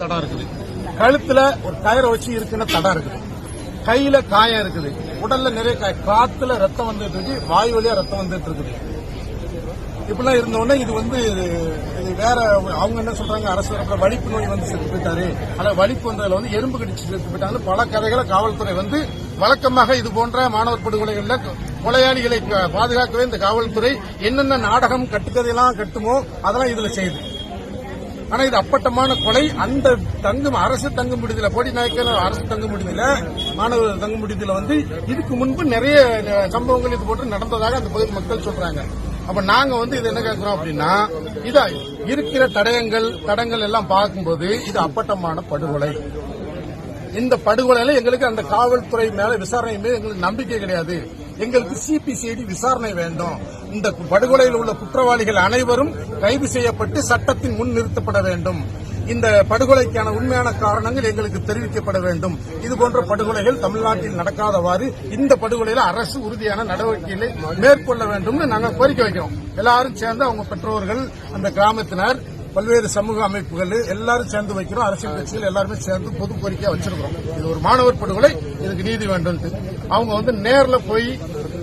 தடம் இருக்குது, கழுத்துல ஒரு கயிறை வச்சு இருக்குன்னு தடம் இருக்குது, கையில காயம் இருக்குது, உடல்ல நிறைய காத்துல ரத்தம் வந்துட்டு இருக்கு, வாய் வழியா ரத்தம் வந்துட்டு இருக்குது. இப்படிலாம் இருந்தோடனே இது வேற அவங்க என்ன சொல்றாங்க, அரசு தரப்புல வலிப்பு நோய் வந்து செத்து போயிட்டாரு, அல்ல வலிப்பு வந்ததுல எறும்பு கடிச்சு செத்து போயிட்டாங்க. பல கதைகளை காவல்துறை வழக்கமாக இது போன்ற மாணவர் படுகொலைகள்ல கொலையாளிகளை பாதுகாக்கவே இந்த காவல்துறை என்னென்ன நாடகம் கட்டுக்கதையெல்லாம் கட்டுமோ அதெல்லாம் இதுல செய்யுது. ஆனா இது அப்பட்டமான கொலை. அந்த அரசு தங்கும் விடுதியில போடிநாயக்கர் அரசு தங்கும் விடுதியில மாணவர் தங்கும் விடுதியில இதுக்கு முன்பு நிறைய சம்பவங்கள் இது போன்று நடந்ததாக அந்த பகுதி மக்கள் சொல்றாங்க. அப்ப நாங்க இது என்ன கேட்கிறோம் அப்படின்னா, இதா இருக்கிற தடங்கள் எல்லாம் பார்க்கும்போது இது அப்பட்டமான படுகொலை. இந்த படுகொலையில எங்களுக்கு அந்த காவல்துறை மேல விசாரணை மேல எங்களுக்கு நம்பிக்கை கிடையாது. எங்களுக்கு சிபிசிஐடி விசாரணை வேண்டும். இந்த படுகொலையில் உள்ள குற்றவாளிகள் அனைவரும் கைது செய்யப்பட்டு சட்டத்தின் முன் நிறுத்தப்பட வேண்டும். இந்த படுகொலைக்கான உண்மையான காரணங்கள் எங்களுக்கு தெரிவிக்கப்பட வேண்டும். இதுபோன்ற படுகொலைகள் தமிழ்நாட்டில் நடக்காதவாறு இந்த படுகொலையில அரசு உறுதியான நடவடிக்கைகளை மேற்கொள்ள வேண்டும் நாங்கள் கோரிக்கை வைக்கிறோம். எல்லாரும் சேர்ந்து அவங்க பெற்றோர்கள், அந்த கிராமத்தினர், பல்வேறு சமூக அமைப்புகள் எல்லாரும் சேர்ந்து வைக்கிறோம். அரசியல் கட்சிகள் எல்லாருமே சேர்ந்து பொது கோரிக்கையா வச்சிருக்கிறோம். இது ஒரு மாணவர் படுகொலை, இதுக்கு நீதி வேண்டும். அவங்க நேர்ல போய்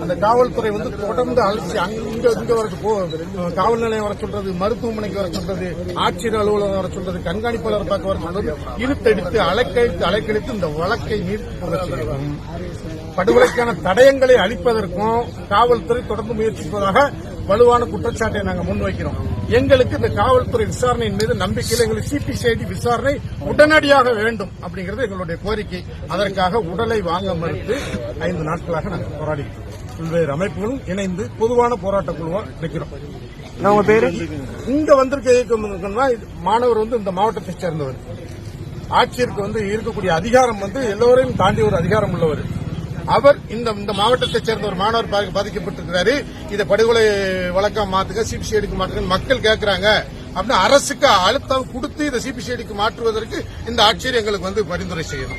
அந்த காவல்துறை தொடர்ந்து அழைச்சி இங்க வரைக்கும் காவல் நிலையம் வர சொல்றது, மருத்துவமனைக்கு வர சொல்றது, ஆட்சியர் அலுவலகம் வர சொல்றது, கண்காணிப்பாளர் பார்க்க வர சொல்றது, இழுத்தடித்து அலைக்கழித்து இந்த வழக்கை நீர்க்கும் படுகொலைக்கான தடயங்களை அளிப்பதற்கும் காவல்துறை தொடர்ந்து முயற்சிப்பதாக வலுவான குற்றச்சாட்டை நாங்கள் முன்வைக்கிறோம். எங்களுக்கு இந்த காவல்துறை விசாரணையின் மீது நம்பிக்கையில் எங்களுக்கு சிபிசிஐடி விசாரணை உடனடியாக வேண்டும் அப்படிங்கிறது எங்களுடைய கோரிக்கை. அதற்காக உடலை வாங்க மறுத்து 5 நாட்களாக நாங்கள் போராடிக்கிறோம். பல்வேறு அமைப்புகளும் இணைந்து பொதுவான போராட்ட குழுவா நிற்கிறோம். இங்க வந்திருக்க இயக்கம் மாணவர் இந்த மாவட்டத்தை சேர்ந்தவர். ஆட்சியருக்கு இருக்கக்கூடிய அதிகாரம் எல்லோரையும் தாண்டி ஒரு அதிகாரம் உள்ளவர். அவர் இந்த மாவட்டத்தைச் சேர்ந்த ஒரு மாணவர் பாதிக்கப்பட்டிருக்கிறாரு. இதை படுகொலை வழக்கம் மாத்துக்க, சிபிசிஐடிக்கு மாற்றுங்க மக்கள் கேட்கிறாங்க அப்படின்னு அரசுக்கு அழுத்தம் கொடுத்து இதை சிபிசிஐடிக்கு மாற்றுவதற்கு இந்த ஆட்சியர் எங்களுக்கு பரிந்துரை செய்யணும்.